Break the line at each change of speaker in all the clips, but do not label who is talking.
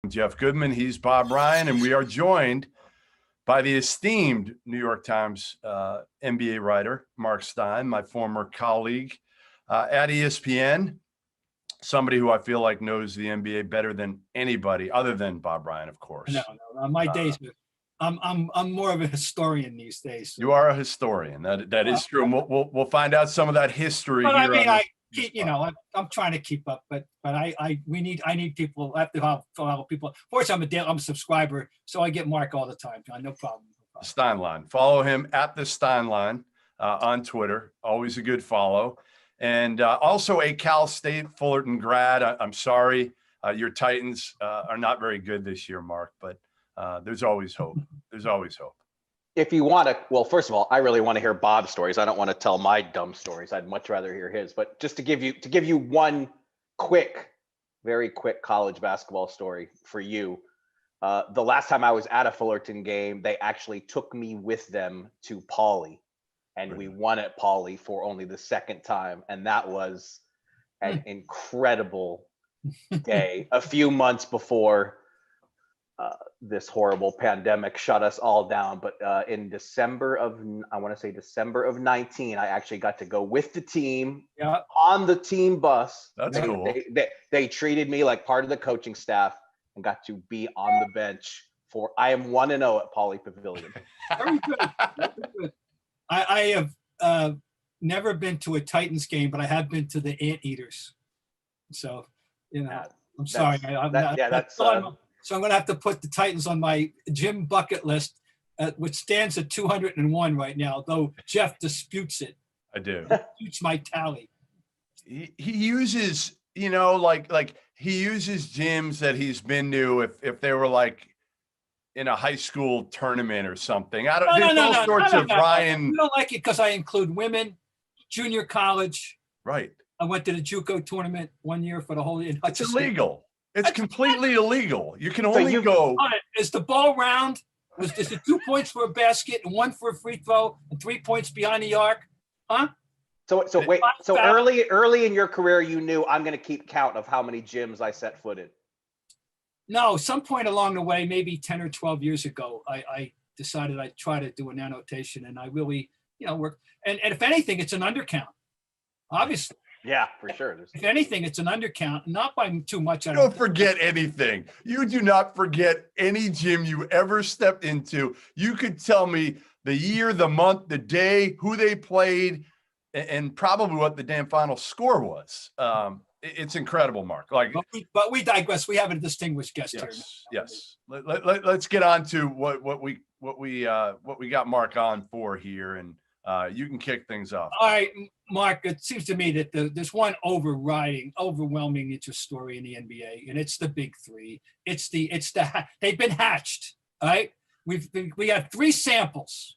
Jeff Goodman. He's Bob Ryan, and we are joined by the esteemed New York Times NBA writer, Marc Stein, my former colleague at ESPN, somebody who I feel like knows the NBA better than anybody, other than Bob Ryan, of course.
No. On my days, I'm more of a historian these days. So.
You are a historian. That is true. And we'll find out some of that history.
But
here
I mean, I'm trying to keep up, but I need people. I have to follow people. Fortunately, I'm a subscriber, so I get Mark all the time. No problem.
Steinline. Follow him at the Steinline on Twitter. Always a good follow. And also a Cal State Fullerton grad. I'm sorry, your Titans are not very good this year, Mark, but there's always hope. There's always hope.
If you want to, well, first of all, I really want to hear Bob's stories. I don't want to tell my dumb stories. I'd much rather hear his. But just to give you one very quick college basketball story for you. The last time I was at a Fullerton game, they actually took me with them to Pauley, and we won at Pauley for only the second time, and that was an incredible day. A few months before this horrible pandemic shut us all down, but in December of 19, I actually got to go with the team on the team bus.
That's cool.
They treated me like part of the coaching staff and got to be on the bench for. I am 1-0 at Pauley Pavilion.
Very good. Very good. I have never been to a Titans game, but I have been to the Anteaters. So I'm sorry. So I'm going to have to put the Titans on my gym bucket list, which stands at 201 right now, though Jeff disputes it.
I do.
Disputes my tally.
He uses, like he uses gyms that he's been to if they were like in a high school tournament or something. I don't know. All sorts of Ryan.
You don't like it because I include women, junior college.
Right.
I went to the JUCO tournament one year for the whole year.
It's illegal. It's completely illegal. You can only go.
Is the ball round? Is it 2 points for a basket and 1 for a free throw and 3 points behind the arc? Huh?
So wait. So early in your career, you knew I'm going to keep count of how many gyms I set foot in.
No, some point along the way, maybe 10 or 12 years ago, I decided I'd try to do an annotation, and I really, work. And if anything, it's an undercount, obviously.
Yeah, for sure.
If anything, it's an undercount, not by too much.
Don't forget anything. You do not forget any gym you ever stepped into. You could tell me the year, the month, the day, who they played, and probably what the damn final score was. It's incredible, Mark.
But we digress. We have a distinguished guest here.
Yes. Let's get on to what we got Mark on for here, and you can kick things off.
All right, Mark. It seems to me that there's one overwhelming interest story in the NBA, and it's the big three. They've been hatched. All right, we have 3 samples.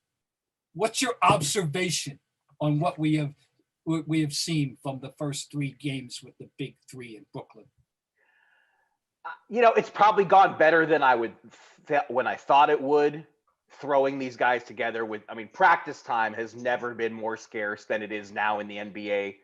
What's your observation on what we have seen from the first 3 games with the big three in Brooklyn?
It's probably gone better than when I thought it would. Throwing these guys together practice time has never been more scarce than it is now in the NBA.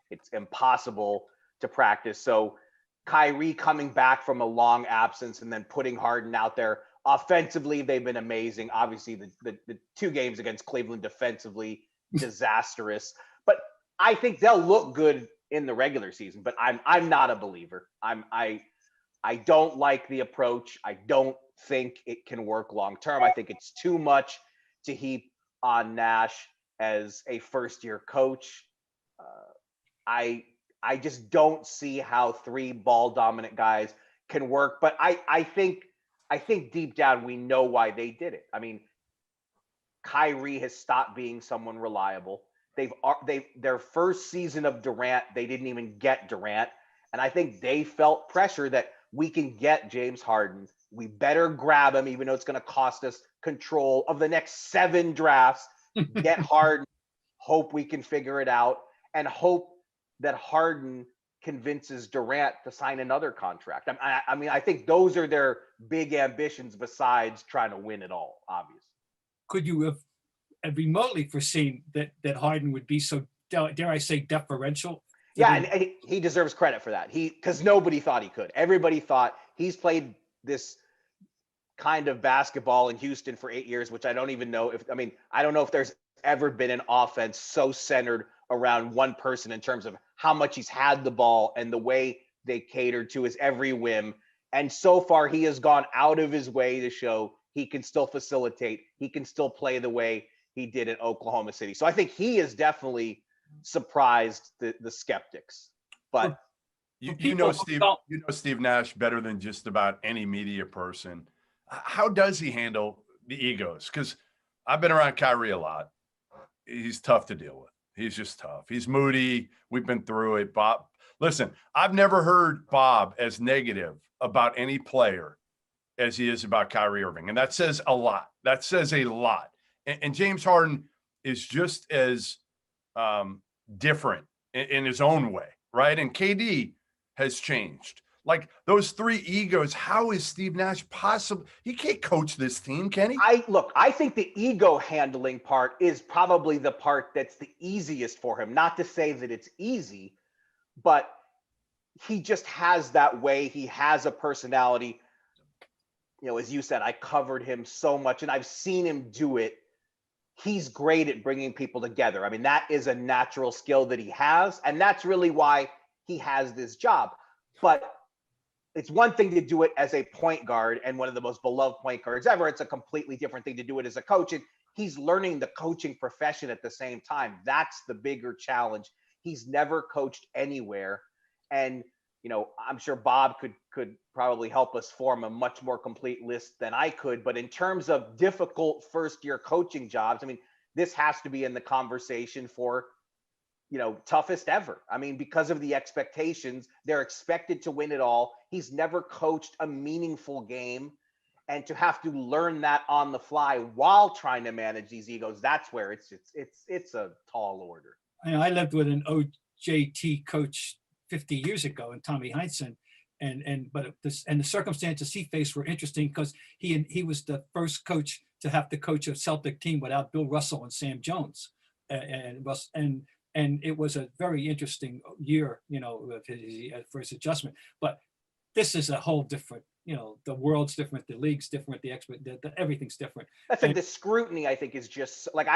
It's impossible to practice. So Kyrie coming back from a long absence and then putting Harden out there offensively, they've been amazing. Obviously the 2 games against Cleveland defensively, disastrous, but I think they'll look good in the regular season, but I'm not a believer. I don't like the approach. I don't think it can work long term. I think it's too much to heap on Nash as a first-year coach. I just don't see how 3 ball-dominant guys can work. But I think deep down we know why they did it. Kyrie has stopped being someone reliable. Their first season of Durant, they didn't even get Durant, and I think they felt pressure that we can get James Harden. We better grab him, even though it's going to cost us control of the next 7 drafts. Get Harden, hope we can figure it out, and hope that Harden convinces Durant to sign another contract. I think those are their big ambitions besides trying to win it all, obviously.
Could you have remotely foreseen that Harden would be so, dare I say, deferential?
Yeah, and he deserves credit for that. Because nobody thought he could. Everybody thought he's played this kind of basketball in Houston for 8 years, which I don't even know if, I mean, I don't know if there's ever been an offense so centered around one person in terms of how much he's had the ball and the way they catered to his every whim. And so far, he has gone out of his way to show he can still facilitate, he can still play the way he did in Oklahoma City. So I think he has definitely surprised the skeptics. But
you know Steve Nash better than just about any media person. How does he handle the egos? Because I've been around Kyrie a lot. He's tough to deal with. He's just tough. He's moody. We've been through it. Bob, listen, I've never heard Bob as negative about any player as he is about Kyrie Irving. And that says a lot. That says a lot. And James Harden is just as different in his own way, right? And KD has changed. Like those three egos, how is Steve Nash possible? He can't coach this team, can he?
I think the ego handling part is probably the part that's the easiest for him. Not to say that it's easy, but he just has that way. He has a personality. You know, as you said, I covered him so much and I've seen him do it. He's great at bringing people together. I mean, that is a natural skill that he has. And that's really why he has this job. But it's one thing to do it as a point guard and one of the most beloved point guards ever. It's a completely different thing to do it as a coach. And he's learning the coaching profession at the same time. That's the bigger challenge. He's never coached anywhere. And, you know, I'm sure Bob could probably help us form a much more complete list than I could. But in terms of difficult first-year coaching jobs, I mean, this has to be in the conversation for, you know, toughest ever. I mean, because of the expectations, they're expected to win it all. He's never coached a meaningful game. And to have to learn that on the fly while trying to manage these egos, that's where it's a tall order.
I lived with an OJT coach 50 years ago, and Tommy Heinsohn, but the circumstances he faced were interesting because he was the first coach to have to coach a Celtic team without Bill Russell and Sam Jones, and it was a very interesting year, you know, for his adjustment. But this is a whole different, you know, the world's different, the league's different, everything's different.
That's like the scrutiny, I think, is just like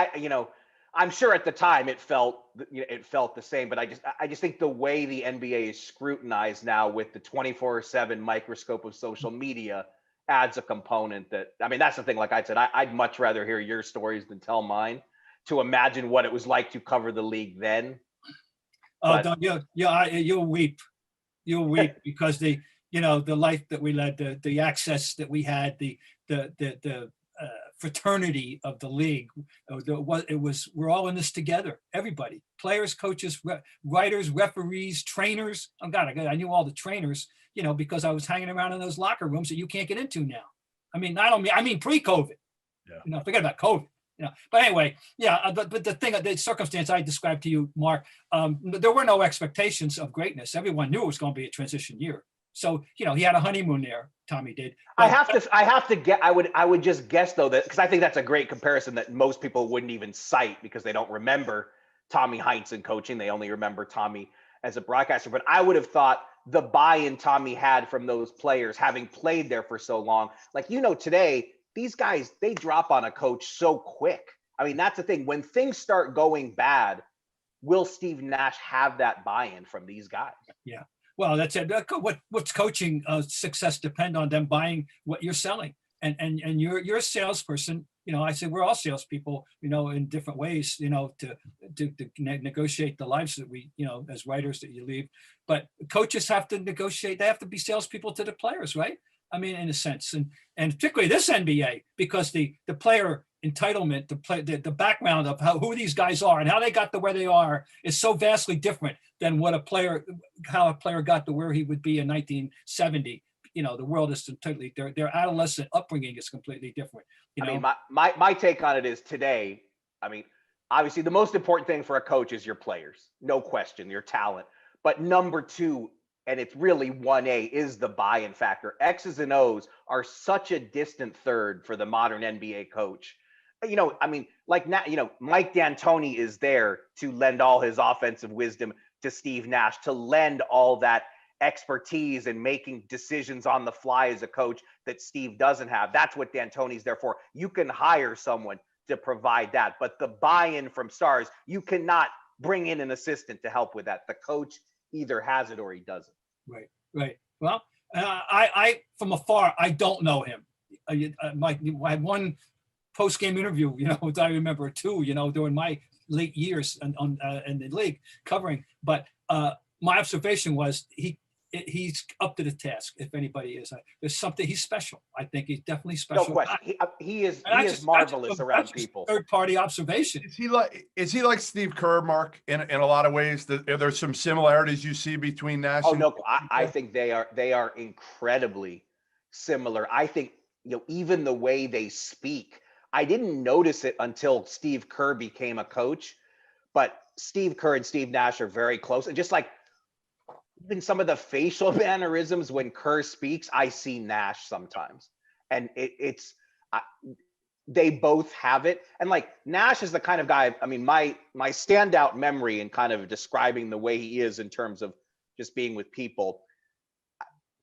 I'm sure at the time it felt the same, but I just think the way the NBA is scrutinized now with the 24/7 microscope of social media adds a component that, I mean, that's the thing. Like I said, I'd much rather hear your stories than tell mine to imagine what it was like to cover the league then.
You'll weep because the life that we led, the access that we had, the fraternity of the league. We're all in this together. Everybody, players, coaches, writers, referees, trainers. Oh God, I knew all the trainers, you know, because I was hanging around in those locker rooms that you can't get into now. I mean pre-COVID.
Yeah.
You know, forget about COVID. You know, but anyway, yeah. But the circumstance I described to you, Mark, there were no expectations of greatness. Everyone knew it was going to be a transition year. So, you know, he had a honeymoon there. Tommy did.
I would just guess though that, because I think that's a great comparison that most people wouldn't even cite because they don't remember Tommy Heinsohn coaching. They only remember Tommy as a broadcaster. But I would have thought the buy-in Tommy had from those players, having played there for so long, like, you know, today, these guys, they drop on a coach so quick. I mean, that's the thing. When things start going bad, will Steve Nash have that buy-in from these guys?
Yeah. Well, that's it. What's coaching success depend on them buying what you're selling, and you're a salesperson. You know, I say we're all salespeople. You know, in different ways. You know, to negotiate the lives that we, you know, as writers that you lead. But coaches have to negotiate. They have to be salespeople to the players, right? I mean, in a sense, and particularly this NBA, because the player entitlement, the background of who these guys are and how they got to where they are is so vastly different than how a player got to where he would be in 1970. You know, the world is totally, their adolescent upbringing is completely different. You know?
I mean, my take on it is today, I mean, obviously the most important thing for a coach is your players, no question, your talent. But number two, and it's really 1A, is the buy-in factor. X's and O's are such a distant third for the modern NBA coach. You know, I mean, like now, you know, Mike D'Antoni is there to lend all his offensive wisdom to Steve Nash, to lend all that expertise and making decisions on the fly as a coach that Steve doesn't have. That's what D'Antoni's there for. You can hire someone to provide that, but the buy-in from stars, you cannot bring in an assistant to help with that. The coach either has it or he doesn't.
Right. Well, I from afar, I don't know him. I had one post-game interview, I remember two, during my late years in the league covering. But my observation was he's up to the task. If anybody is, there's something. He's special. I think he's definitely special.
No question. He is marvelous around people.
Third-party observation.
Is he like Steve Kerr, Mark? In a lot of ways, are there some similarities you see between Nash?
Oh no, I think they are incredibly similar. I think even the way they speak. I didn't notice it until Steve Kerr became a coach, but Steve Kerr and Steve Nash are very close. And just like even some of the facial mannerisms when Kerr speaks, I see Nash sometimes. And they both have it. And like Nash is the kind of guy, I mean, my standout memory in kind of describing the way he is in terms of just being with people,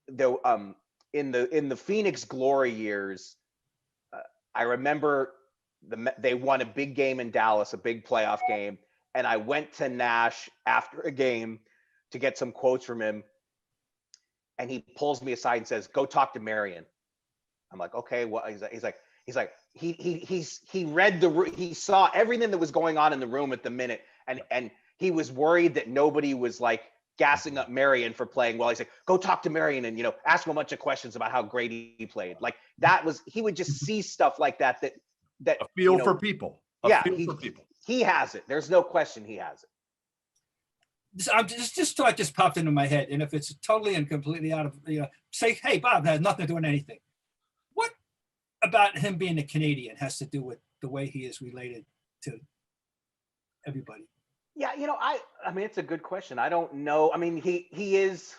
though, in the Phoenix Glory years, I remember they won a big game in Dallas, a big playoff game. And I went to Nash after a game to get some quotes from him. And he pulls me aside and says, "Go talk to Marion." I'm like, okay, what? He's like, he read he saw everything that was going on in the room at the minute. And he was worried that nobody was like gassing up Marion for playing well. He's like, "Go talk to Marion and, ask him a bunch of questions about how great he played." Like he would just see stuff like that
a feel for people. For people.
He has it. There's no question he has it.
I'm just thought just popped into my head. And if it's totally and completely out of, say, "Hey, Bob, that has nothing to do with anything." What about him being a Canadian has to do with the way he is related to everybody?
Yeah, I mean, it's a good question. I don't know. I mean, he is,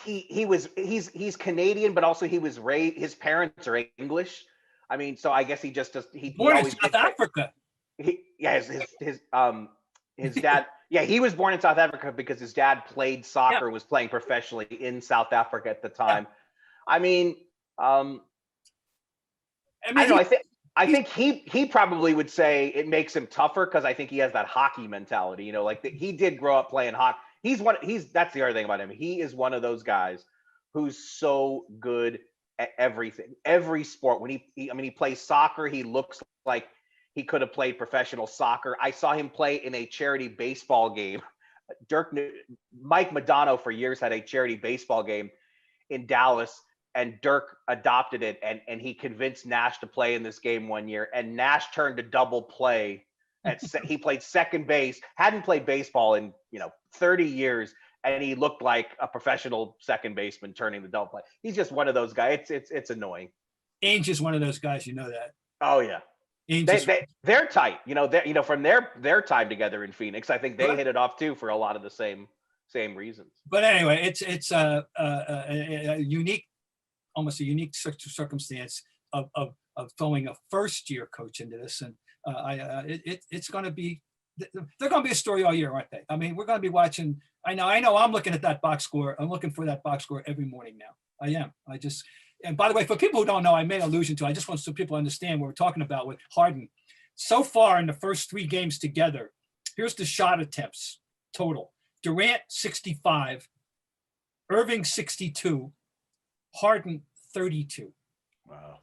he's Canadian, but also he was raised, his parents are English. I mean, so I guess he just does. He
born
always
in South Africa.
His dad. Yeah, he was born in South Africa because his dad played soccer, was playing professionally in South Africa at the time. Yeah. I mean, I don't know. I think he probably would say it makes him tougher because I think he has that hockey mentality. He did grow up playing hockey. That's the other thing about him. He is one of those guys who's so good at everything, every sport. When he plays soccer, he looks like he could have played professional soccer. I saw him play in a charity baseball game. Mike Madonna for years had a charity baseball game in Dallas, and Dirk adopted it, and he convinced Nash to play in this game one year. And Nash turned to double play. He played second base, hadn't played baseball in 30 years, and he looked like a professional second baseman turning to double play. He's just one of those guys. It's annoying.
Ainge is one of those guys, that.
Oh yeah. They're tight, from their time together in Phoenix. I think they hit it off too for a lot of the same reasons.
But anyway, it's a unique, almost a unique circumstance of throwing a first-year coach into this, and it's going to be. They're going to be a story all year, aren't they? I mean, we're going to be watching. I know. I'm looking at that box score. I'm looking for that box score every morning now. I am. And by the way, for people who don't know, I made allusion to, I just want so people understand what we're talking about with Harden. So far in the first 3 games together, here's the shot attempts total. Durant, 65. Irving, 62. Harden, 32.
Wow.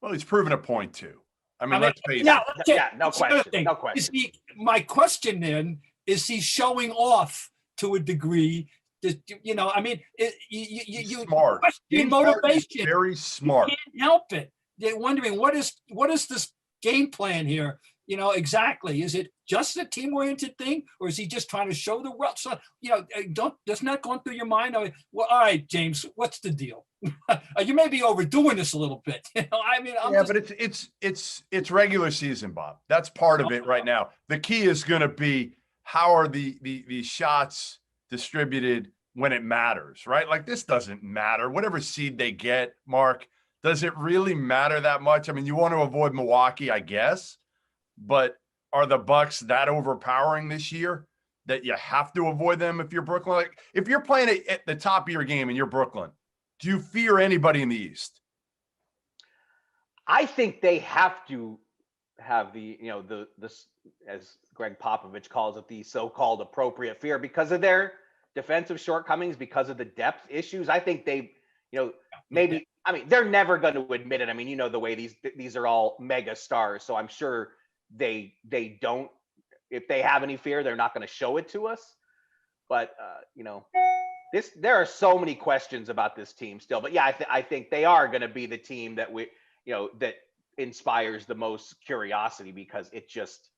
Well, he's proven a point too. I mean, let's face it.
Yeah, no question. No question.
My question then is, he showing off to a degree? I mean, you
smart.
Question motivation.
Very smart.
You can't help it. They're wondering what is this game plan here? Exactly. Is it just a team-oriented thing, or is he just trying to show the world? So, doesn't that go through your mind? Well, all right, James, what's the deal? You may be overdoing this a little bit. I mean,
but it's regular season, Bob. That's part of it right now. The key is going to be, how are the shots distributed when it matters, right? Like, this doesn't matter. Whatever seed they get, Mark, does it really matter that much? I mean, you want to avoid Milwaukee, I guess, but are the Bucks that overpowering this year that you have to avoid them if you're Brooklyn? Like, if you're playing at the top of your game and you're Brooklyn, do you fear anybody in the East?
I think they have to have the, this, as Greg Popovich calls it, the so-called appropriate fear because of their defensive shortcomings, because of the depth issues. I think they, maybe, I mean, they're never going to admit it. I mean, the way these are all mega stars. So I'm sure they don't, if they have any fear, they're not going to show it to us. But, there are so many questions about this team still. But yeah, I think they are going to be the team that that inspires the most curiosity, because it just,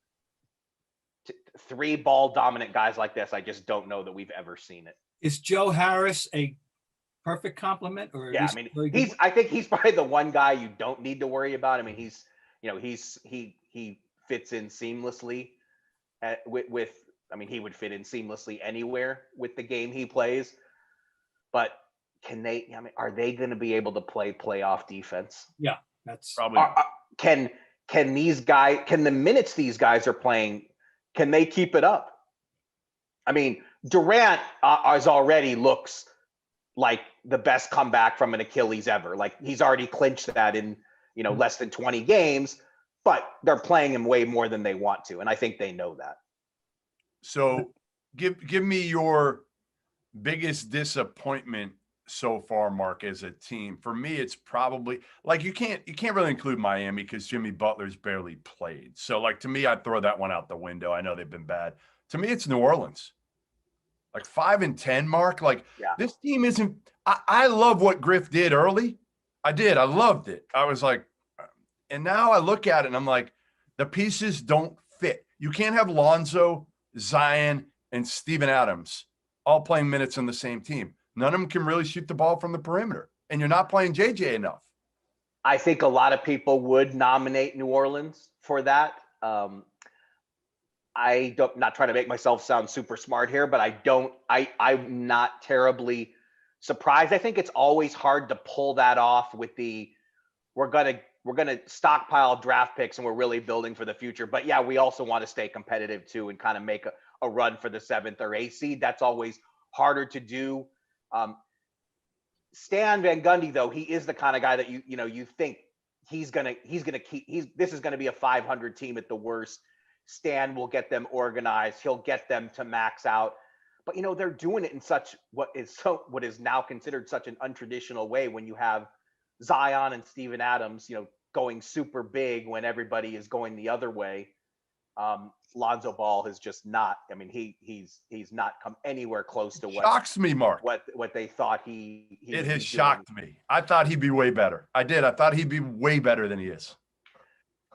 three ball dominant guys like this, I just don't know that we've ever seen it.
Is Joe Harris a perfect compliment? Or
Yeah, I mean, I think he's probably the one guy you don't need to worry about. I mean, he fits in seamlessly I mean, he would fit in seamlessly anywhere with the game he plays. But are they going to be able to play playoff defense?
Yeah, that's
probably.
Can the minutes these guys are playing, can they keep it up? I mean, Durant already looks like the best comeback from an Achilles ever. Like, he's already clinched that in, less than 20 games, but they're playing him way more than they want to. And I think they know that.
So give me your biggest disappointment so far, Mark, as a team. For me, it's probably, like, you can't really include Miami because Jimmy Butler's barely played. So, like, to me, I'd throw that one out the window. I know they've been bad. To me, it's New Orleans. Like 5-10, Mark. Like,
yeah.
This team isn't. I love what Griff did early. I did. I loved it. I was like, and now I look at it and I'm like, the pieces don't fit. You can't have Lonzo, Zion, and Steven Adams all playing minutes on the same team. None of them can really shoot the ball from the perimeter, and you're not playing JJ enough.
I think a lot of people would nominate New Orleans for that. I'm not trying to make myself sound super smart here, but I'm not terribly surprised. I think it's always hard to pull that off with we're gonna stockpile draft picks and we're really building for the future. But yeah, we also want to stay competitive too and kind of make a run for the 7th or 8th seed. That's always harder to do. Stan Van Gundy, though, he is the kind of guy that you think this is gonna be a 500 team at the worst. Stan will get them organized. He'll get them to max out. But they're doing it in what is now considered such an untraditional way, when you have Zion and Steven Adams, going super big when everybody is going the other way. Lonzo Ball has just not. I mean, he's not come anywhere close to what
shocks me, Mark.
What they thought he
it has shocked me. I thought he'd be way better. I did. I thought he'd be way better than he is.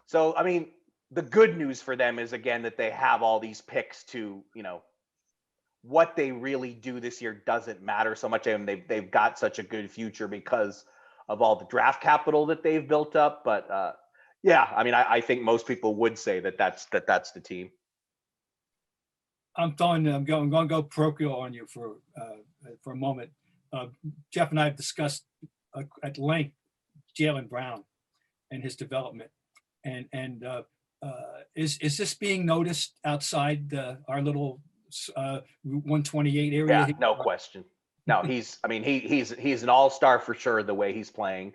So, I mean, the good news for them is, again, that they have all these picks to, what they really do this year doesn't matter so much. And they've got such a good future because of all the draft capital that they've built up. But yeah, I mean, I think most people would say that's the team.
I'm going to go parochial on you for a moment. Jeff and I have discussed at length Jaylen Brown and his development, and is this being noticed outside our little 128 area?
Yeah, no question. No, he's an all-star for sure, the way he's playing.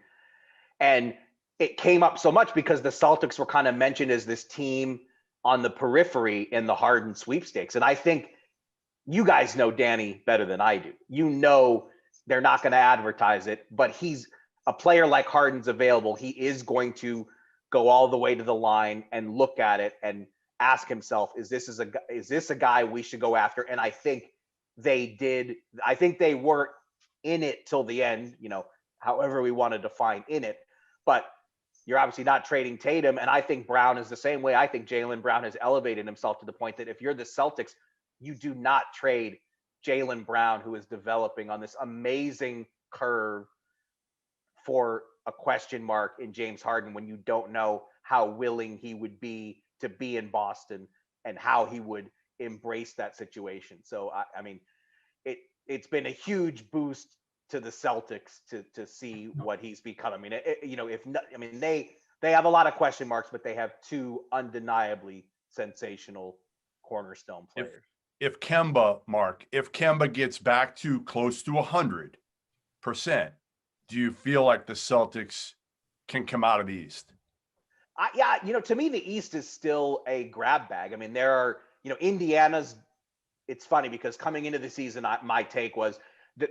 And it came up so much because the Celtics were kind of mentioned as this team on the periphery in the Harden sweepstakes. And I think you guys know Danny better than I do. They're not going to advertise it, but he's a player like Harden's available. He is going to go all the way to the line and look at it and ask himself, is this a guy we should go after? And I think they did. I think they weren't in it till the end, however we want to define in it. But you're obviously not trading Tatum. And I think Brown is the same way. I think Jaylen Brown has elevated himself to the point that if you're the Celtics, you do not trade Jaylen Brown, who is developing on this amazing curve, for a question mark in James Harden, when you don't know how willing he would be to be in Boston and how he would embrace that situation. So, I mean, it's been a huge boost to the Celtics to see what he's become. I mean, they have a lot of question marks, but they have two undeniably sensational cornerstone players.
if Kemba gets back to close to 100%, do you feel like the Celtics can come out of the East?
Yeah, to me, the East is still a grab bag. I mean, there are, Indiana's. It's funny because coming into the season, my take was that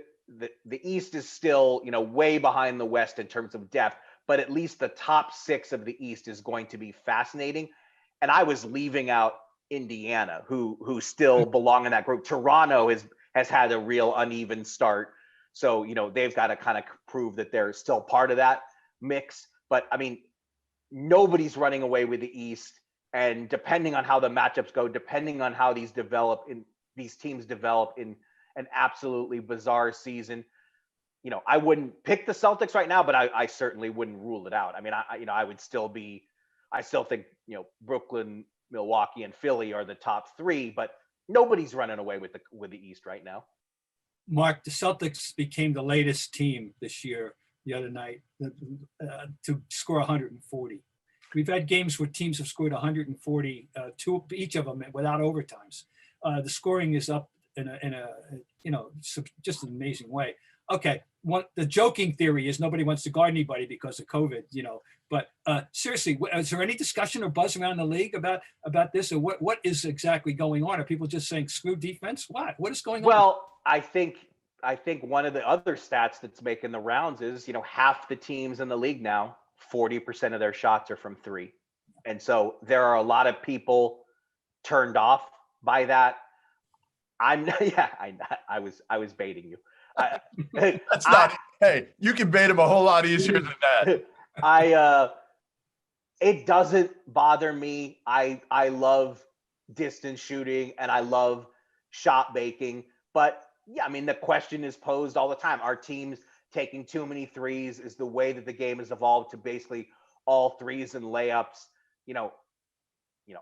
the East is still, way behind the West in terms of depth, but at least the top 6 of the East is going to be fascinating. And I was leaving out Indiana, who still belong in that group. Toronto has had a real uneven start, so they've got to kind of prove that they're still part of that mix. But I mean, nobody's running away with the East, and depending on how the matchups go, depending on how these teams develop in an absolutely bizarre season, I wouldn't pick the Celtics right now, but I certainly wouldn't rule it out. I mean, I still think Brooklyn, Milwaukee, and Philly are the top 3, but nobody's running away with the East right now.
Mark, the Celtics became the latest team this year, the other night, to score 140. We've had games where teams have scored 140, each of them without overtimes. The scoring is up in a just an amazing way. Okay, the joking theory is nobody wants to guard anybody because of COVID, But seriously, is there any discussion or buzz around the league about this, or what is exactly going on? Are people just saying screw defense? What is going on?
Well, I think one of the other stats that's making the rounds is half the teams in the league now, 40% of their shots are from 3, and so there are a lot of people turned off by that. I was baiting you.
That's not. Hey, you can bait him a whole lot easier than that.
It doesn't bother me. I love distance shooting and I love shot making, but yeah, I mean, the question is posed all the time. Are teams taking too many threes? Is the way that the game has evolved to basically all threes and layups?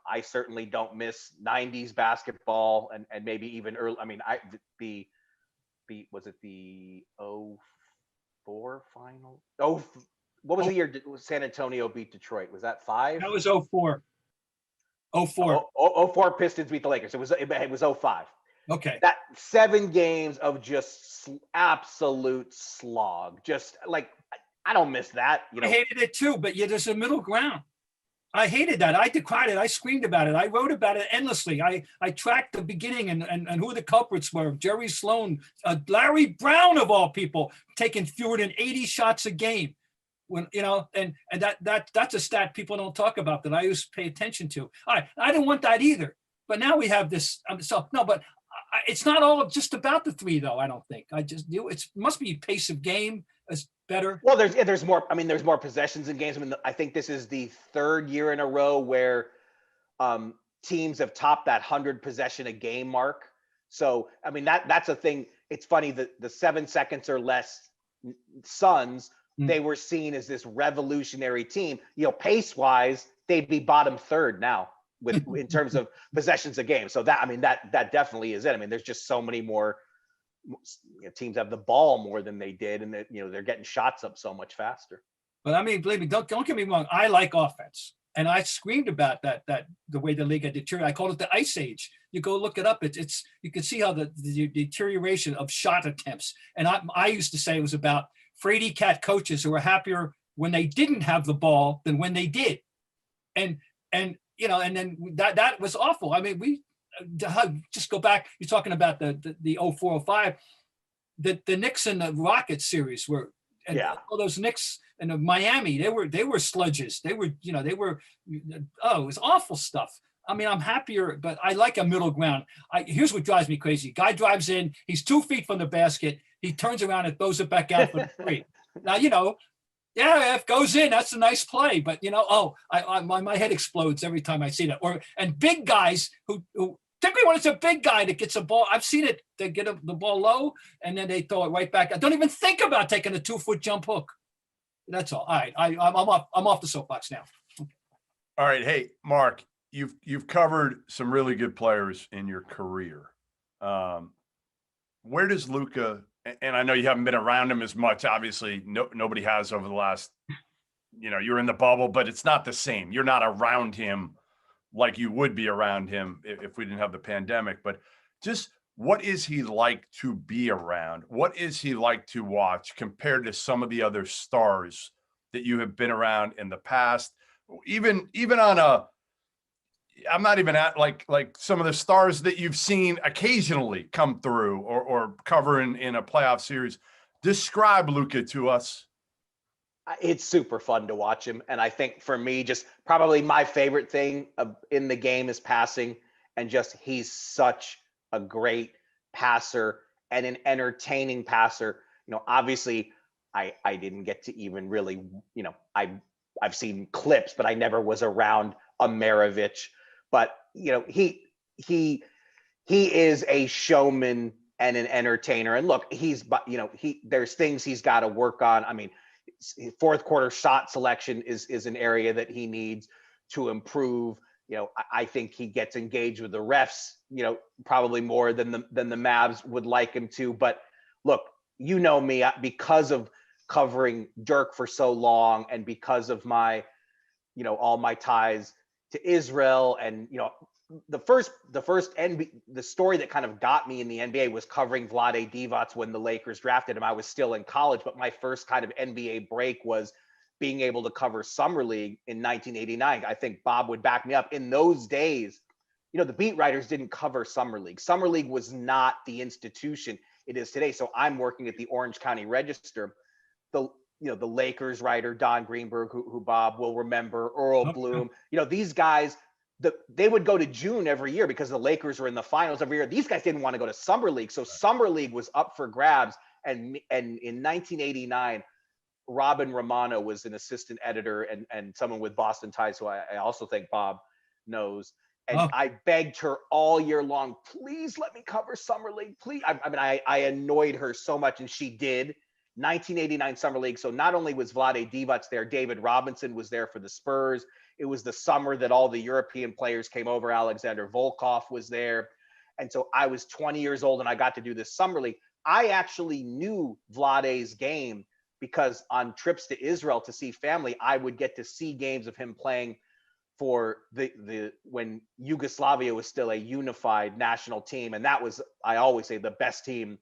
I certainly don't miss 90s basketball and maybe even early. I mean, was it the 04 final? What was the year San Antonio beat Detroit? Was that 5?
That was 04. 04.
04 Pistons beat the Lakers. It was 05.
Okay.
That 7 games of just absolute slog. Just like, I don't miss that.
I hated it too, but there's a middle ground. I hated that. I decried it. I screamed about it. I wrote about it endlessly. I tracked the beginning and who the culprits were. Jerry Sloan, Larry Brown of all people, taking fewer than 80 shots a game. When and that's a stat people don't talk about that I used to pay attention to. I didn't want that either. But now we have this. It's not all just about the 3 though. I don't think. It must be pace of game is better.
Well, there's more. I mean, there's more possessions in games. I mean, I think this is the 3rd year in a row where teams have topped that 100 possession a game mark. So, I mean, that's a thing. It's funny that the 7 seconds or less Suns, they were seen as this revolutionary team. Pace wise, they'd be bottom 3rd now in terms of possessions a game. So that definitely is it. I mean, there's just so many more. Teams have the ball more than they did, and they're getting shots up so much faster.
But I mean, believe me, don't get me wrong. I like offense, and I screamed about that the way the league had deteriorated. I called it the ice age. You go look it up. It's you can see how the deterioration of shot attempts. And I used to say it was about fraidy cat coaches who were happier when they didn't have the ball than when they did, and then that was awful. I mean, we. Just go back. You're talking about the 04-05, the Knicks and the Rockets series were, all those Knicks and the Miami, they were sludges. It was awful stuff. I mean, I'm happier, but I like a middle ground. Here's what drives me crazy. Guy drives in, he's 2 feet from the basket, he turns around and throws it back out for the 3. Now, if it goes in, that's a nice play. But my head explodes every time I see that. And big guys who particularly when it's a big guy that gets a ball, I've seen it. They get the ball low and then they throw it right back. I don't even think about taking a 2-foot jump hook. That's all. All right, I'm off the soapbox now.
All right, hey Mark, you've covered some really good players in your career. Where does Luka? And I know you haven't been around him as much. Obviously, nobody has over the last. You're in the bubble, but it's not the same. You're not around him like you would be around him if we didn't have the pandemic. But just what is he like to be around? What is he like to watch compared to some of the other stars that you have been around in the past? Even on a, I'm not even at like some of the stars that you've seen occasionally come through or cover in a playoff series. Describe Luka to us.
It's super fun to watch him. And I think for me, just probably my favorite thing in the game is passing. And just he's such a great passer and an entertaining passer. You know, obviously I didn't get to even really, you know, I've seen clips, but I never was around a Maravich. But, you know, he is a showman and an entertainer. And look, there's things he's got to work on. I mean, fourth quarter shot selection is an area that he needs to improve. You know, I think he gets engaged with the refs, you know, probably more than the Mavs would like him to. But look, you know me, because of covering Dirk for so long and because of my, you know, all my ties to Israel, and, you know, the story that kind of got me in the NBA was covering Vlade Divac when the Lakers drafted him. I was still in college, but my first kind of NBA break was being able to cover Summer League in 1989. I think Bob would back me up. In those days, you know, the beat writers didn't cover Summer League. Summer League was not the institution it is today. So I'm working at the Orange County Register. The Lakers writer, Don Greenberg, who Bob will remember, Earl Bloom, you know, these guys, they would go to June every year because the Lakers were in the finals every year. These guys didn't want to go to Summer League. So Summer League was up for grabs. And in 1989, Robin Romano was an assistant editor and someone with Boston ties, who I also think Bob knows. And I begged her all year long, please let me cover Summer League, please. I annoyed her so much, and she did. 1989 Summer League. So not only was Vlade Divac there, David Robinson was there for the Spurs. It was the summer that all the European players came over. Alexander Volkov was there. And so I was 20 years old and I got to do this Summer League. I actually knew Vlade's game because on trips to Israel to see family, I would get to see games of him playing for the when Yugoslavia was still a unified national team. And that was, I always say, the best team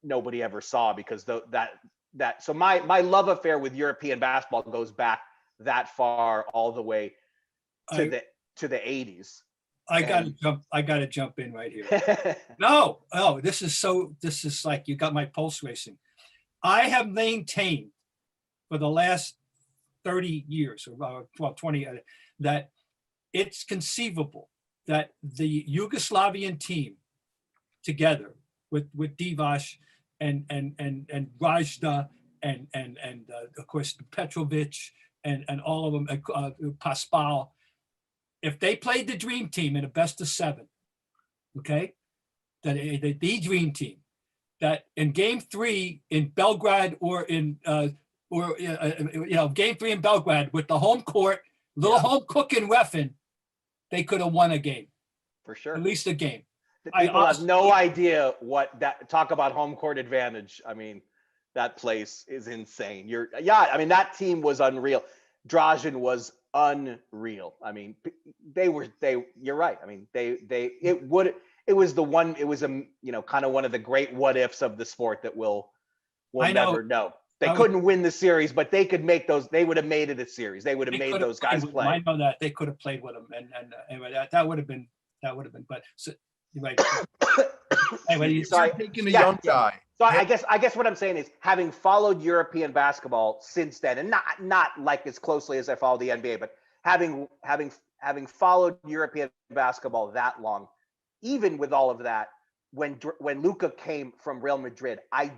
nobody ever saw, because so my love affair with European basketball goes back that far, all the way to the 80s.
I gotta jump in right here. No, this is like, you got my pulse racing. I have maintained for the last 30 years, or 20, that it's conceivable that the Yugoslavian team together with Divac and Rajda and of course Petrovic and all of them, Paspal, if they played the dream team in a best of 7, okay, that the dream team, that in game 3 in Belgrade or in game 3 in Belgrade with the home court, home cooking reffing, they could have won a game.
For sure.
At least a game.
People have no idea talk about home court advantage. I mean, that place is insane. That team was unreal. Dražen was unreal. I mean, you're right. I mean, it was kind of one of the great what ifs of the sport that we'll never know. They couldn't win the series, but they could make those. They would have made it a series. They would have made those guys play.
I know that they could have played with them, and anyway, that would have been. But so, right. Anyway,
you're taking a young guy.
So I guess what I'm saying is, having followed European basketball since then, and not like as closely as I follow the NBA, but having followed European basketball that long, even with all of that, when Luka came from Real Madrid, I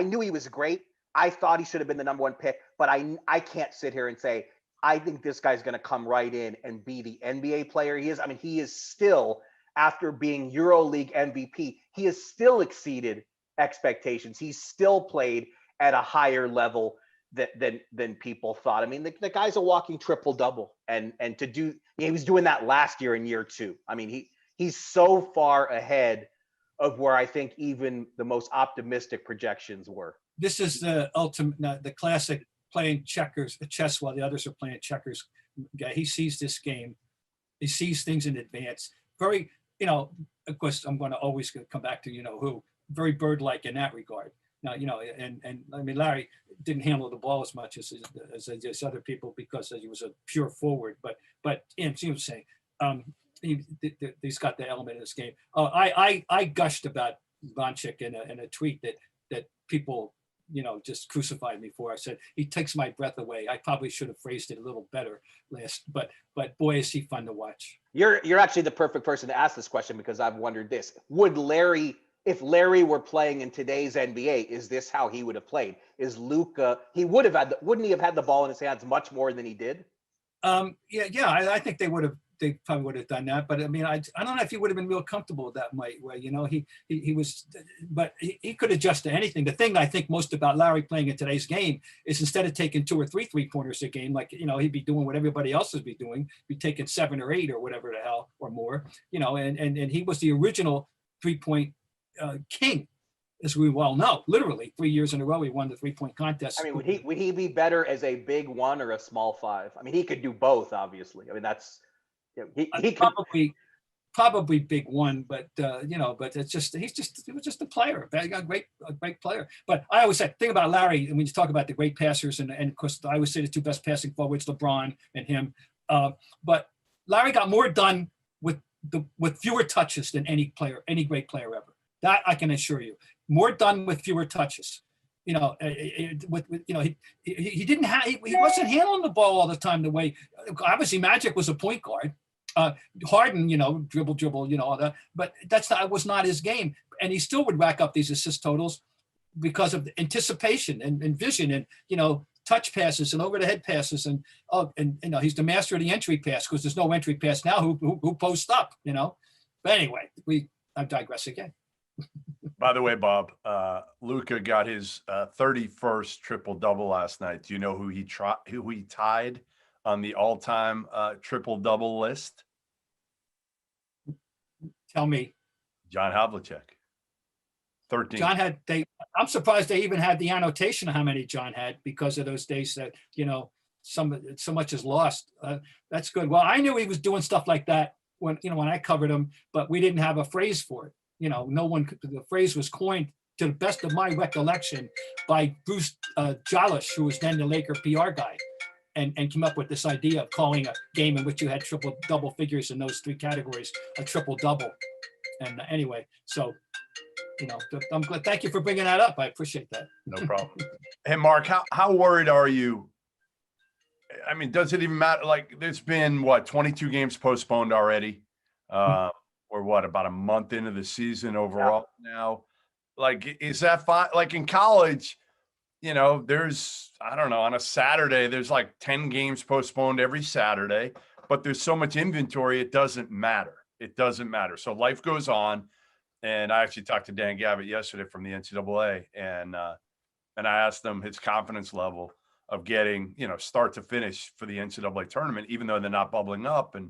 knew he was great. I thought he should have been the number 1 pick, but I can't sit here and say, I think this guy's going to come right in and be the NBA player he is. I mean, he is still, after being EuroLeague MVP, he has still exceeded expectations. He's still played at a higher level than people thought. I mean, the guy's a walking triple-double, and he was doing that last year in year 2. I mean, he's so far ahead of where I think even the most optimistic projections were.
This is the ultimate, the classic playing chess while the others are playing checkers guy. He sees this game. He sees things in advance. Very, of course, I'm going to always come back to, who, very bird-like in that regard. Now, and I mean, Larry didn't handle the ball as much as other people because he was a pure forward. But he was saying, he's got the element of this game. I gushed about Vonchik in a tweet that people, just crucified me for. I said, he takes my breath away. I probably should have phrased it a little better but boy, is he fun to watch.
You're actually the perfect person to ask this question, because I've wondered this. If Larry were playing in today's NBA, is this how he would have played? Is Luka, wouldn't he have had the ball in his hands much more than he did?
Yeah. I think they probably would have done that. But I mean, I don't know if he would have been real comfortable with that way, he was, but he could adjust to anything. The thing I think most about Larry playing in today's game is, instead of taking 2 or 3 3-pointers a game, like, he'd be doing what everybody else would be doing, be taking 7 or 8 or whatever the hell or more, and he was the original 3-point king, as we well know. Literally 3 years in a row, he won the 3-point contest.
I mean, would he be better as a big 1 or a small 5? I mean, he could do both, obviously. I mean, that's he
probably big 1, but but he was just a player, a great player. But I always say, think about Larry, and when you talk about the great passers, and of course I always say the 2 best passing forwards, LeBron and him. But Larry got more done with fewer touches than any great player ever. That I can assure you. More done with fewer touches. He didn't have, he wasn't handling the ball all the time the way, obviously Magic was a point guard. Harden, dribble, all that, but that was not his game. And he still would rack up these assist totals because of anticipation and vision and, touch passes and over the head passes. And he's the master of the entry pass, because there's no entry pass now who posts up, But anyway, I digress again.
By the way, Bob, Luka got his 31st triple-double last night. Do you know who he tied on the all-time triple-double list?
Tell me.
John Havlicek. 13.
I'm surprised they even had the annotation of how many John had, because of those days that, so much is lost. That's good. Well, I knew he was doing stuff like that when I covered him, but we didn't have a phrase for it. The phrase was coined, to the best of my recollection, by Bruce Jalish, who was then the Laker PR guy, and came up with this idea of calling a game in which you had triple double figures in those 3 categories a triple double. And anyway, so I'm glad. Thank you for bringing that up. I appreciate that.
No problem. Hey, Mark, how worried are you? I mean, does it even matter? Like, there's been 22 games postponed already. Or about a month into the season overall now. Like, is that fine? Like in college, there's, I don't know, on a Saturday, there's like 10 games postponed every Saturday, but there's so much inventory, it doesn't matter. It doesn't matter. So life goes on. And I actually talked to Dan Gavitt yesterday from the NCAA, and I asked him his confidence level of getting, start to finish for the NCAA tournament, even though they're not bubbling up. And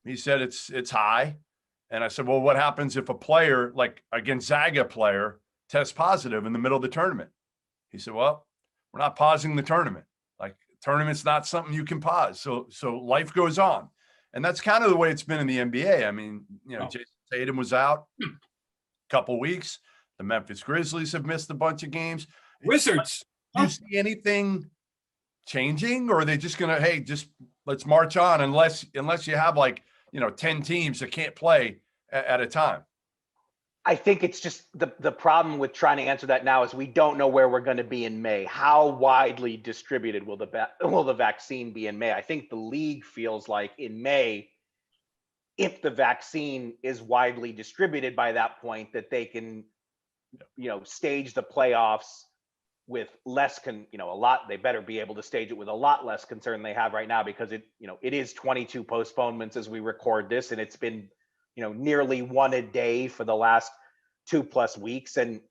he said it's high. And I said, well, what happens if a player, like a Gonzaga player, tests positive in the middle of the tournament? He said, well, we're not pausing the tournament. Like, tournament's not something you can pause. So life goes on. And that's kind of the way it's been in the NBA. I mean, Jason Tatum was out a couple weeks. The Memphis Grizzlies have missed a bunch of games.
Wizards.
Do you see anything changing, or are they just going to, just let's march on unless you have 10 teams that can't play at a time?
I think it's just the problem with trying to answer that now is we don't know where we're going to be in May. How widely distributed will the vaccine be in May? I think the league feels like in May, if the vaccine is widely distributed by that point, that they can, stage the playoffs with less they better be able to stage it with a lot less concern they have right now, because it is 22 postponements as we record this, and it's been nearly 1 a day for the last 2+ weeks. And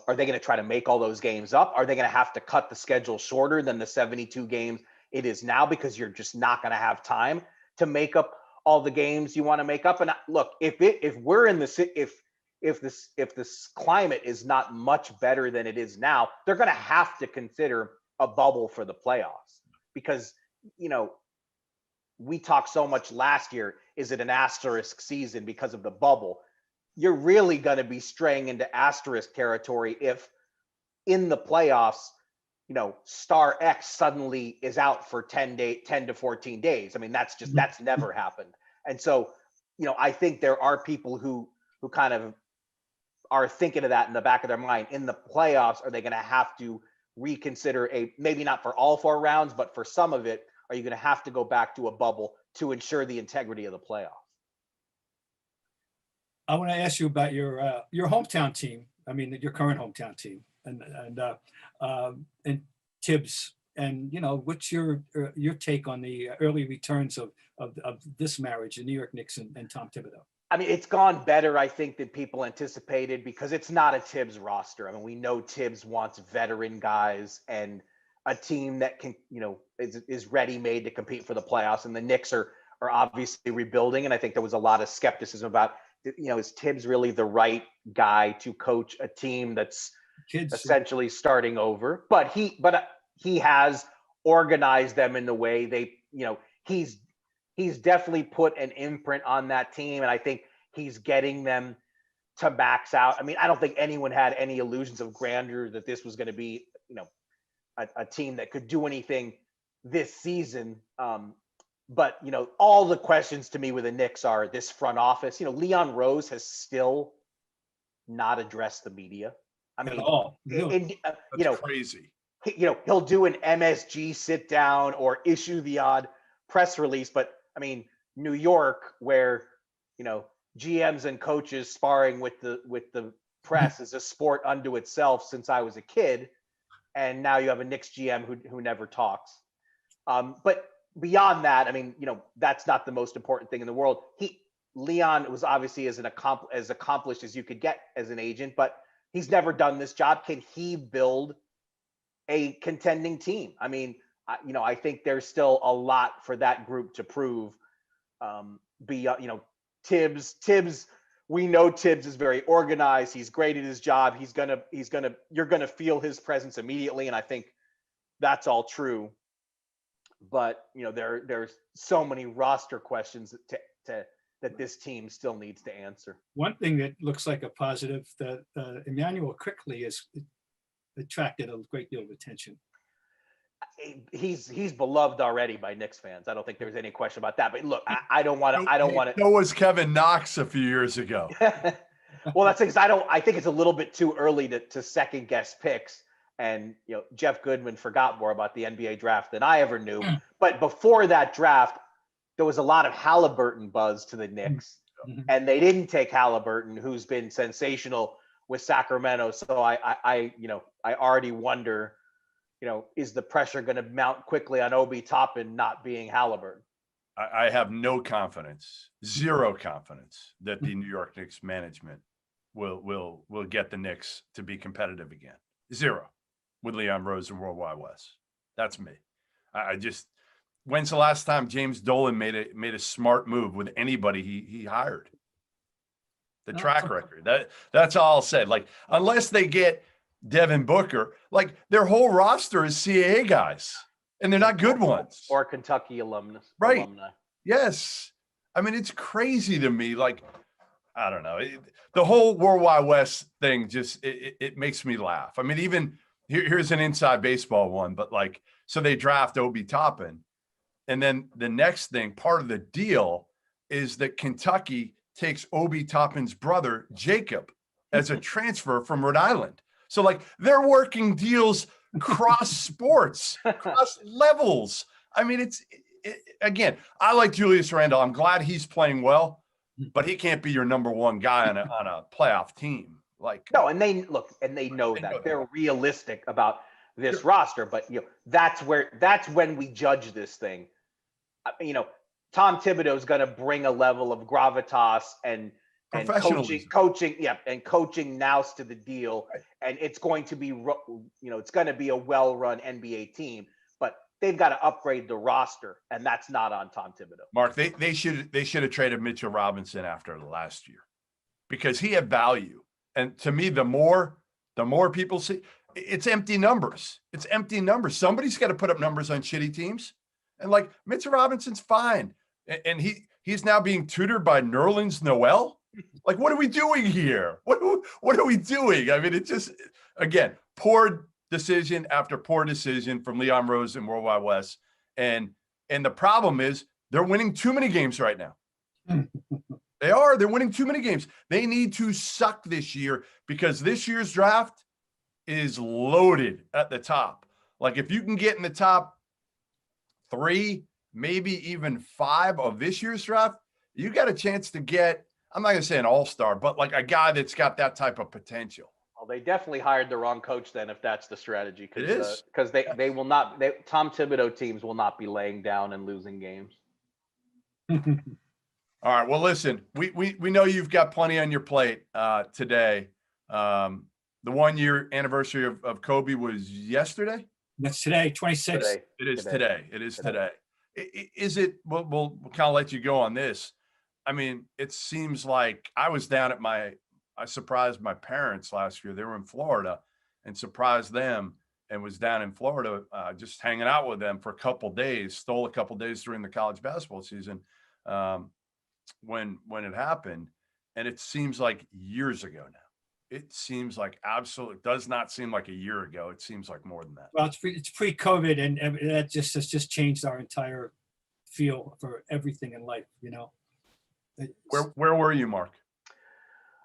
are they going to try to make all those games up? Are they going to have to cut the schedule shorter than the 72 games it is now, because you're just not going to have time to make up all the games you want to make up? And look, if this climate is not much better than it is now, they're going to have to consider a bubble for the playoffs, because, we talked so much last year. is it an asterisk season because of the bubble? You're really going to be straying into asterisk territory if in the playoffs, star X suddenly is out for 10 to 14 days. I mean, that's never happened. And so, I think there are people who kind of are thinking of that in the back of their mind. In the playoffs, are they going to have to reconsider maybe not for all 4 rounds, but for some of it, are you going to have to go back to a bubble to ensure the integrity of the playoffs?
I want to ask you about your hometown team. I mean, your current hometown team, and Tibbs. And what's your take on the early returns of this marriage, the New York Knicks and Tom Thibodeau?
I mean, it's gone better, I think, than people anticipated because it's not a Tibbs roster. I mean, we know Tibbs wants veteran guys and a team that can, is ready-made to compete for the playoffs. And the Knicks are obviously rebuilding. And I think there was a lot of skepticism about, is Tibbs really the right guy to coach a team that's essentially starting over? But he has organized them in the way they, he's definitely put an imprint on that team. And I think he's getting them to max out. I mean, I don't think anyone had any illusions of grandeur that this was going to be, a team that could do anything this season. But, all the questions to me with the Knicks are this front office. Leon Rose has still not addressed the media. I mean,
crazy.
He'll do an MSG sit down or issue the odd press release. But I mean, New York, where, GMs and coaches sparring with the press is a sport unto itself since I was a kid. And now you have a Knicks GM who never talks. But beyond that, I mean, that's not the most important thing in the world. Leon was obviously as accomplished as you could get as an agent, but he's never done this job. Can he build a contending team? I mean, I think there's still a lot for that group to prove. Tibbs, we know Tibbs is very organized. He's great at his job. You're gonna feel his presence immediately, and I think that's all true. But there's so many roster questions that this team still needs to answer.
One thing that looks like a positive that Emmanuel quickly has attracted a great deal of attention.
He's beloved already by Knicks fans. I don't think there's any question about that. But look, I don't want to.
So was Kevin Knox a few years ago.
Well, that's because I think it's a little bit too early to second guess picks. And Jeff Goodman forgot more about the NBA draft than I ever knew. But before that draft, there was a lot of Halliburton buzz to the Knicks, and they didn't take Halliburton, who's been sensational with Sacramento. So I already wonder, is the pressure going to mount quickly on Obi Toppin not being Halliburton?
I have no confidence, zero confidence that the New York Knicks management will get the Knicks to be competitive again. Zero with Leon Rose and World Wide West. That's me. When's the last time James Dolan made a smart move with anybody he hired? The track record. That's all I'll say. Like, unless they get Devin Booker, like their whole roster is CAA guys, and they're not good ones.
Or Kentucky alumni.
Yes. I mean, it's crazy to me. Like, I don't know. The whole World Wide West thing it makes me laugh. I mean, even here's an inside baseball one, but like, so they draft Obi Toppin, and then the next thing, part of the deal is that Kentucky takes Obi Toppin's brother, Jacob, as a transfer from Rhode Island. So like they're working deals cross sports, cross levels. I mean, again, I like Julius Randle. I'm glad he's playing well, but he can't be your number one guy on a playoff team. Like,
no, and they know that they're realistic about this roster, but that's when we judge this thing. Tom Thibodeau is going to bring a level of gravitas and coaching nous to the deal, and it's going to be it's going to be a well-run NBA team, but they've got to upgrade the roster, and that's not on Tom Thibodeau.
Mark, they should have traded Mitchell Robinson after last year because he had value, and to me, the more people see, it's empty numbers. It's empty numbers. Somebody's got to put up numbers on shitty teams, and like Mitchell Robinson's fine, and he's now being tutored by Nerlens Noel. Like, what are we doing here? What are we doing? I mean, it just, again, poor decision after poor decision from Leon Rose and World Wide West. And the problem is they're winning too many games right now. They're winning too many games. They need to suck this year because this year's draft is loaded at the top. Like, if you can get in the top 3, maybe even 5 of this year's draft, you got a chance to get, I'm not going to say an all-star, but like a guy that's got that type of potential.
Well, they definitely hired the wrong coach then, if that's the strategy.
It is.
Because they will not, Tom Thibodeau teams will not be laying down and losing games.
All right. Well, listen, we know you've got plenty on your plate today. The 1-year anniversary of Kobe was yesterday.
That's today, 26.
It is today. It is today. Is it? We'll kind of let you go on this. I mean, it seems like I was down at I surprised my parents last year. They were in Florida and surprised them and was down in Florida just hanging out with them for a couple days, stole a couple days during the college basketball season when it happened. And it seems like years ago now. It seems like absolutely does not seem like a year ago. It seems like more than that.
Well, it's pre-COVID, and that has just changed our entire feel for everything in life, you know.
Where were you, Mark?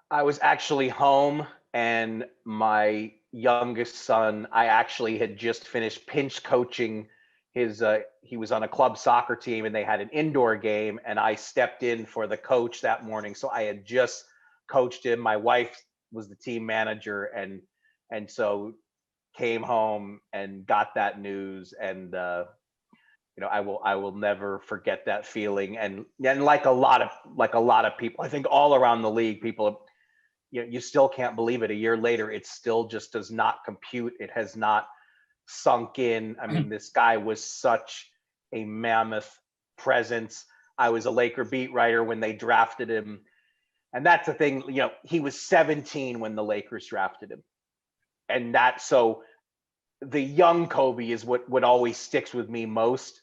I was actually home, and my youngest son, I actually had just finished pinch coaching his he was on a club soccer team, and they had an indoor game, and I stepped in for the coach that morning. So I had just coached him. My wife was the team manager, and so came home and got that news, and you know, I will never forget that feeling. And like a lot of people, I think all around the league, people, you still can't believe it. A year later, it still just does not compute. It has not sunk in. I mean, this guy was such a mammoth presence. I was a Laker beat writer when they drafted him. And that's the thing, you know, he was 17 when the Lakers drafted him. And so the young Kobe is what always sticks with me most.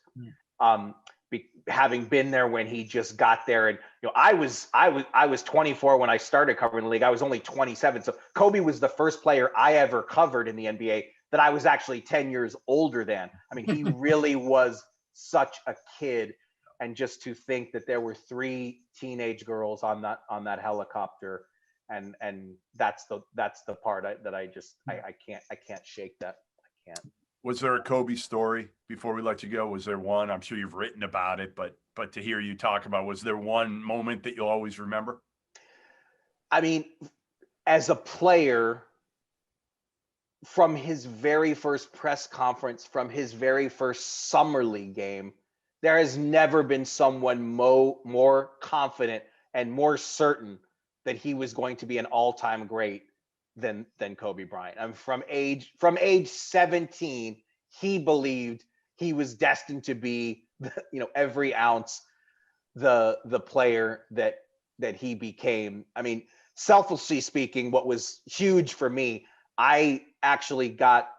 Having been there when he just got there, and you know, I was 24 when I started covering the league. I was only 27. So Kobe was the first player I ever covered in the NBA that I was actually 10 years older than. I mean, he really was such a kid. And just to think that there were 3 teenage girls on that helicopter, and that's the part that I can't shake that. I can't.
Was there a Kobe story before we let you go? Was there one? I'm sure you've written about it, but to hear you talk about, was there one moment that you'll always remember?
I mean, as a player, from his very first press conference, from his very first summer league game, there has never been someone more confident and more certain that he was going to be an all-time great than Kobe Bryant. And from age 17, he believed he was destined to be, you know, every ounce the player that he became. I mean, selfishly speaking, what was huge for me, I actually got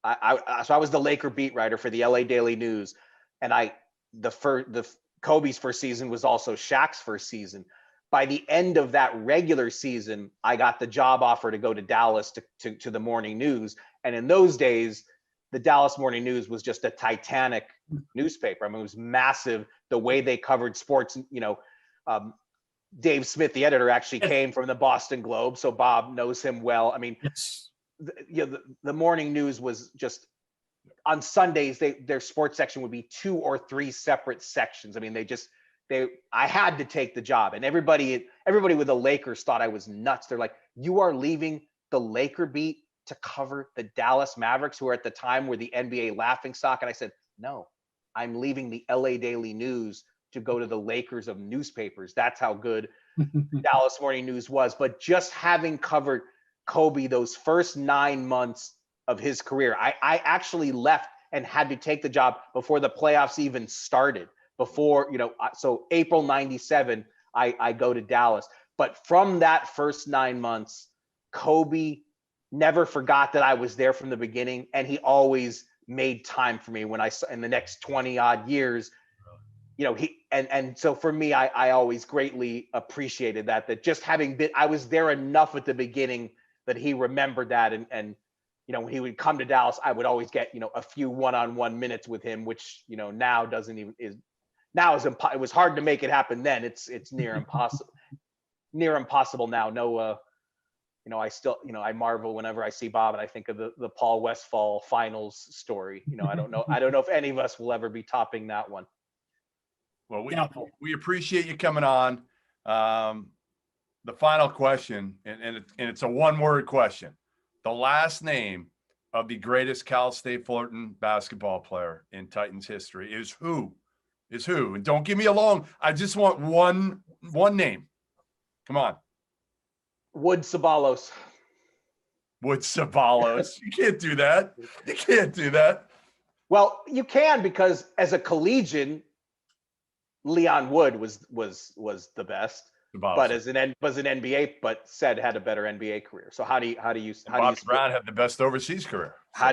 so I was the Laker beat writer for the LA Daily News, and the Kobe's first season was also Shaq's first season. By the end of that regular season, I got the job offer to go to Dallas to the Morning News. And in those days, the Dallas Morning News was just a titanic newspaper. I mean, it was massive. The way they covered sports, you know, Dave Smith, the editor, actually came from the Boston Globe, so Bob knows him well. I mean, the Morning News was just, on Sundays, their sports section would be 2 or 3 separate sections. I mean, I had to take the job, and everybody with the Lakers thought I was nuts. They're like, you are leaving the Laker beat to cover the Dallas Mavericks, who at the time were the NBA laughingstock. And I said, no, I'm leaving the LA Daily News to go to the Lakers of newspapers. That's how good Dallas Morning News was. But just having covered Kobe those first 9 months of his career, I actually left and had to take the job before the playoffs even started. Before, you know, so April 97, I go to Dallas. But from that first 9 months, Kobe never forgot that I was there from the beginning, and he always made time for me. When in the next 20 odd years, and so for me, I always greatly appreciated that just having been, I was there enough at the beginning that he remembered that. And when he would come to Dallas, I would always get, a few one-on-one minutes with him, which, now doesn't even it was hard to make it happen then. It's near impossible, now. No, I still, I marvel whenever I see Bob and I think of the Paul Westphal finals story. I don't know if any of us will ever be topping that one.
Well, we appreciate you coming on. The final question, and it's a one-word question. The last name of the greatest Cal State Fullerton basketball player in Titans history is who? And don't give me a long. I just want one name. Come on.
Wood Sabalos.
You can't do that.
Well, you can, because as a collegian, Leon Wood was the best.
Sabalos.
But as an NBA, but said had a better NBA career. So how do you
Bobby Brown had the best overseas career. So.
How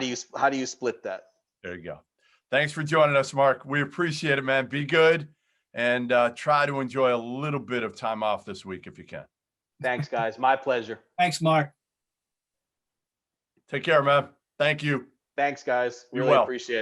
do you split that?
There you go. Thanks for joining us, Mark. We appreciate it, man. Be good and try to enjoy a little bit of time off this week if you can.
Thanks, guys. My pleasure.
Thanks, Mark.
Take care, man. Thank you.
Thanks, guys.
Be
Really
well.
appreciate it.